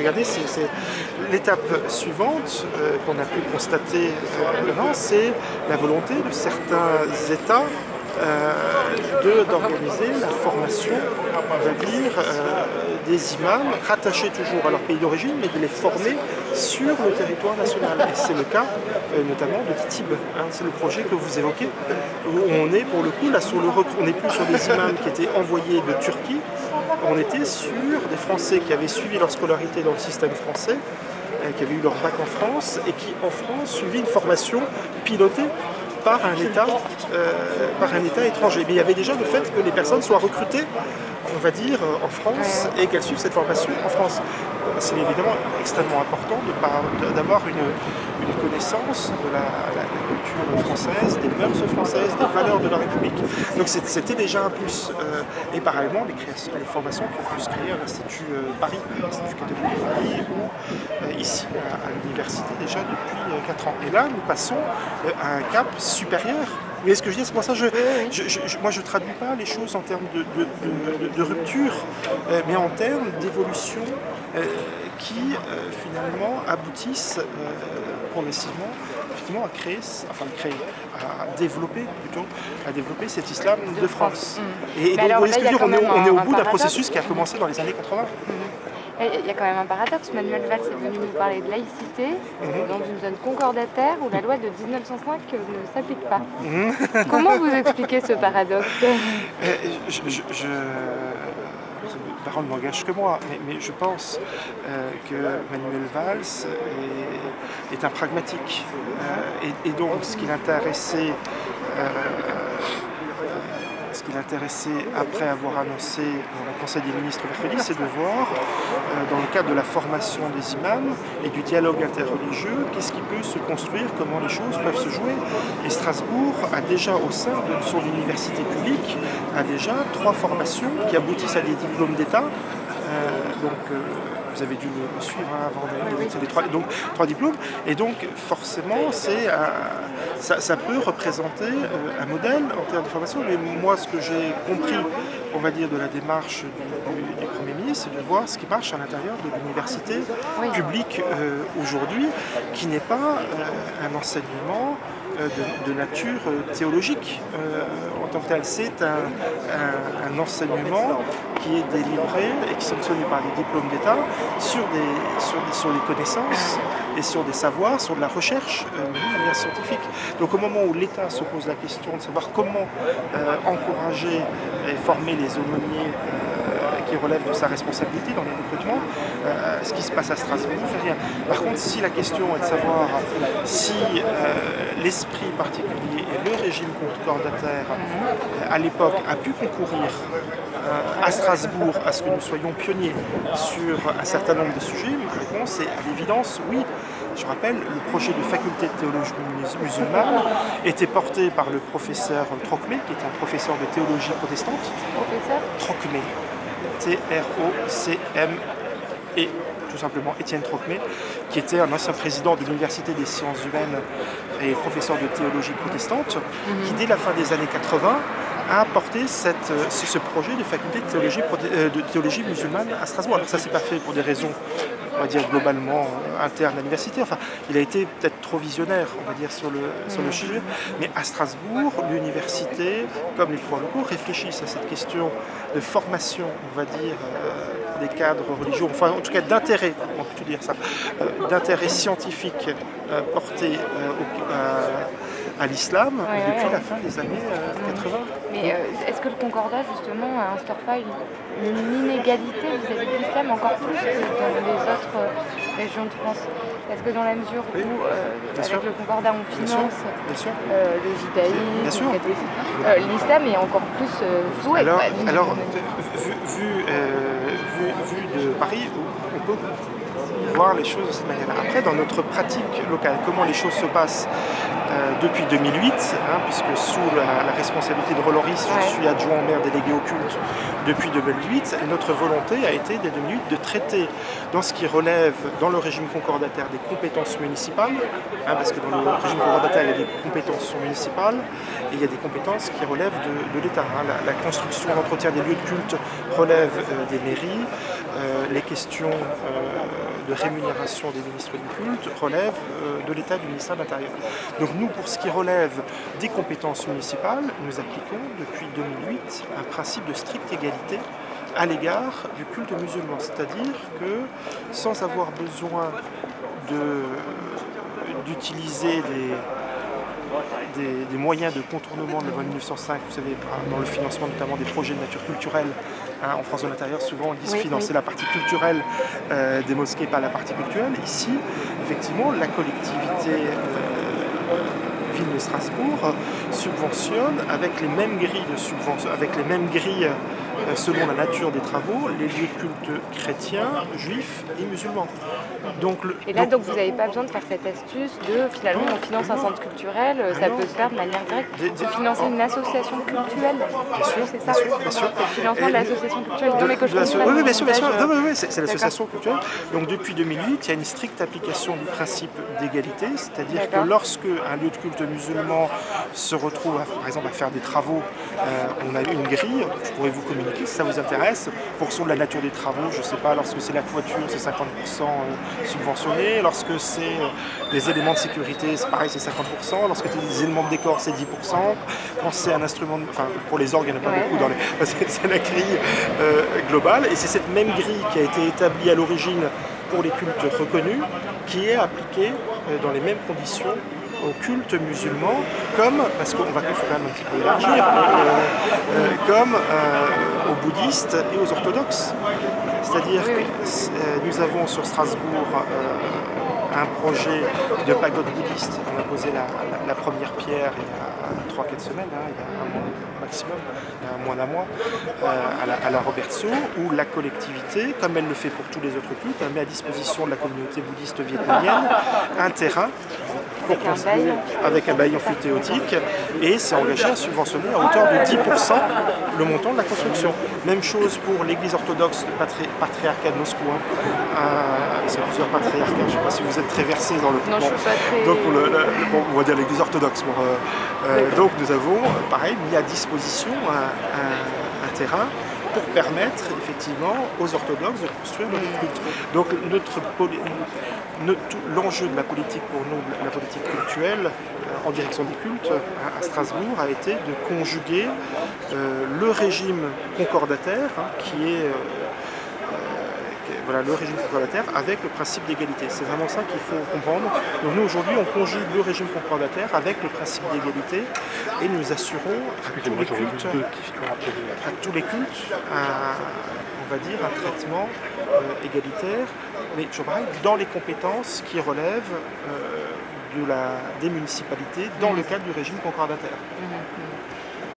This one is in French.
regardez, c'est l'étape suivante qu'on a pu constater maintenant, c'est la volonté de certains États d'organiser la formation, on va dire, des imams rattachés toujours à leur pays d'origine, mais de les former sur le territoire national. Et c'est le cas notamment de Titib. C'est le projet que vous évoquez, où on est pour le coup là on n'est plus sur des imams qui étaient envoyés de Turquie, on était sur des Français qui avaient suivi leur scolarité dans le système français, qui avaient eu leur bac en France et qui en France suivaient une formation pilotée par un État étranger. Mais il y avait déjà le fait que les personnes soient recrutées, on va dire, en France et qu'elles suivent cette formation en France. C'est évidemment extrêmement important d'avoir une connaissance de la culture française, des mœurs françaises, des valeurs de la République. Donc c'était déjà un plus. Et parallèlement, les formations qui ont pu se créer à l'Institut Paris, l'Institut catholique de Paris, ou ici à l'université déjà depuis 4 ans. Et là, nous passons à un cap supérieur. Vous voyez ce que je dis? C'est pour ça que moi je ne traduis pas les choses en termes de rupture, mais en termes d'évolution qui finalement aboutissent progressivement à développer cet islam de France. Et donc, vous voyez ce que je veux dire, on est au bout d'un processus qui a commencé dans les années 80. Il y a quand même un paradoxe. Manuel Valls est venu nous parler de laïcité dans une zone concordataire où la loi de 1905 ne s'applique pas. Comment vous expliquez ce paradoxe? La parole ne m'engage que moi, mais je pense que Manuel Valls est un pragmatique. Et donc, ce qui l'intéressait après avoir annoncé dans le Conseil des ministres mercredi, c'est de voir, dans le cadre de la formation des imams et du dialogue interreligieux, qu'est-ce qui peut se construire, comment les choses peuvent se jouer. Et Strasbourg a déjà, au sein de son université publique, a déjà 3 formations qui aboutissent à des diplômes d'État. Vous avez dû me suivre avant donc 3 diplômes. Et donc forcément, ça peut représenter un modèle en termes de formation. Mais moi, ce que j'ai compris, on va dire, de la démarche du Premier ministre, c'est de voir ce qui marche à l'intérieur de l'université publique aujourd'hui, qui n'est pas un enseignement de nature théologique en tant que tel. C'est un enseignement qui est délivré et qui est sanctionné par des diplômes d'État sur des connaissances et sur des savoirs, sur de la recherche de manière scientifique. Donc au moment où l'État se pose la question de savoir comment encourager et former les aumôniers qui relèvent de sa responsabilité dans les recrutements, ce qui se passe à Strasbourg ne fait rien. Par contre, si la question est de savoir si l'esprit particulier et le régime concordataire à l'époque a pu concourir à Strasbourg à ce que nous soyons pionniers sur un certain nombre de sujets, ma réponse est à l'évidence oui. Je rappelle, le projet de faculté de théologie musulmane était porté par le professeur Trocmé, qui était un professeur de théologie protestante. Professeur Trocmé. T-R-O-C-M-E, tout simplement, Étienne Trocmé, qui était un ancien président de l'Université des sciences humaines et professeur de théologie protestante, qui dès la fin des années 80 a porté ce projet de faculté de théologie musulmane à Strasbourg. Alors ça, c'est pas fait pour des raisons, on va dire, globalement internes à l'université. Enfin, il a été peut-être trop visionnaire, on va dire, sur le sujet. Mais à Strasbourg, l'université, comme les pouvoirs locaux, réfléchissent à cette question de formation, on va dire, des cadres religieux, enfin en tout cas d'intérêt, on peut dire ça, d'intérêt scientifique porté à l'islam depuis la fin des années 80. Mais est-ce que le Concordat, justement, instaure pas une inégalité vis-à-vis de l'islam encore plus que dans les autres régions de France? Parce que dans la mesure où, avec le Concordat, on finance le judaïsme, le catholicisme, l'islam est encore plus floué. Alors vu de Paris, on peut voir les choses de cette manière-là. Après, dans notre pratique locale, comment les choses se passent depuis 2008, puisque sous la responsabilité de Roland Ris, je suis adjoint au maire délégué au culte depuis 2008, notre volonté a été dès 2008 de traiter dans ce qui relève, dans le régime concordataire, des compétences municipales, parce que dans le régime concordataire, il y a des compétences municipales et il y a des compétences qui relèvent de l'État. La construction, l'entretien des lieux de culte relève des mairies, les questions de rémunération des ministres du culte relève de l'État du ministère de l'Intérieur. Donc nous, pour ce qui relève des compétences municipales, nous appliquons depuis 2008 un principe de stricte égalité à l'égard du culte musulman. C'est-à-dire que sans avoir besoin d'utiliser des moyens de contournement de la loi 1905, vous savez, dans le financement notamment des projets de nature culturelle. En France de l'intérieur, souvent on dit financer la partie culturelle des mosquées, pas la partie culturelle. Ici, effectivement, la collectivité ville de Strasbourg subventionne avec les mêmes grilles de subvention, avec les mêmes grilles selon la nature des travaux, les lieux de culte chrétiens, juifs et musulmans. Donc, donc vous n'avez pas besoin de faire cette astuce de finalement on finance un centre culturel, ça peut se faire de manière directe, de financer une association culturelle. Bien sûr, c'est ça. Bien sûr. C'est le financement de l'association culturelle. Oui, bien sûr. C'est l'association culturelle. Donc depuis 2008, il y a une stricte application du principe d'égalité, c'est-à-dire que lorsque un lieu de culte musulman se retrouve, par exemple, à faire des travaux, on a une grille, je pourrais vous communiquer si ça vous intéresse, pour de la nature des travaux, je ne sais pas, lorsque c'est la toiture, c'est 50% subventionné, lorsque c'est les éléments de sécurité, c'est pareil, c'est 50%, lorsque c'est des éléments de décor, c'est 10%, quand c'est un instrument, pour les orgues, il n'y en a pas beaucoup parce que c'est la grille globale, et c'est cette même grille qui a été établie à l'origine pour les cultes reconnus, qui est appliquée dans les mêmes conditions au culte musulman, parce qu'il faut quand même un petit peu élargir, comme aux bouddhistes et aux orthodoxes. C'est-à-dire que nous avons sur Strasbourg un projet de pagode bouddhiste. On a posé la première pierre il y a 3-4 semaines, il y a un mois maximum, moins d'un mois, à la Robertso, où la collectivité, comme elle le fait pour tous les autres cultes, elle met à disposition de la communauté bouddhiste vietnamienne un terrain avec un bail amphithéotique, et c'est engagé à subventionner à hauteur de 10% le montant de la construction. Même chose pour l'église orthodoxe du patriarcat de Moscou. C'est plusieurs patriarcats, je ne sais pas si vous êtes très versé dans le... Non, je suis pas très... Donc on va dire l'église orthodoxe. Donc nous avons, pareil, mis à disposition un terrain pour permettre effectivement aux orthodoxes de construire leur culte. Donc l'enjeu de la politique pour nous, la politique cultuelle en direction des cultes à Strasbourg, a été de conjuguer le régime concordataire, qui est le régime concordataire avec le principe d'égalité. C'est vraiment ça qu'il faut comprendre. Donc nous aujourd'hui on conjugue le régime concordataire avec le principe d'égalité et nous assurons à tous les cultes on va dire un traitement égalitaire, mais toujours pareil, dans les compétences qui relèvent des municipalités dans le cadre du régime concordataire.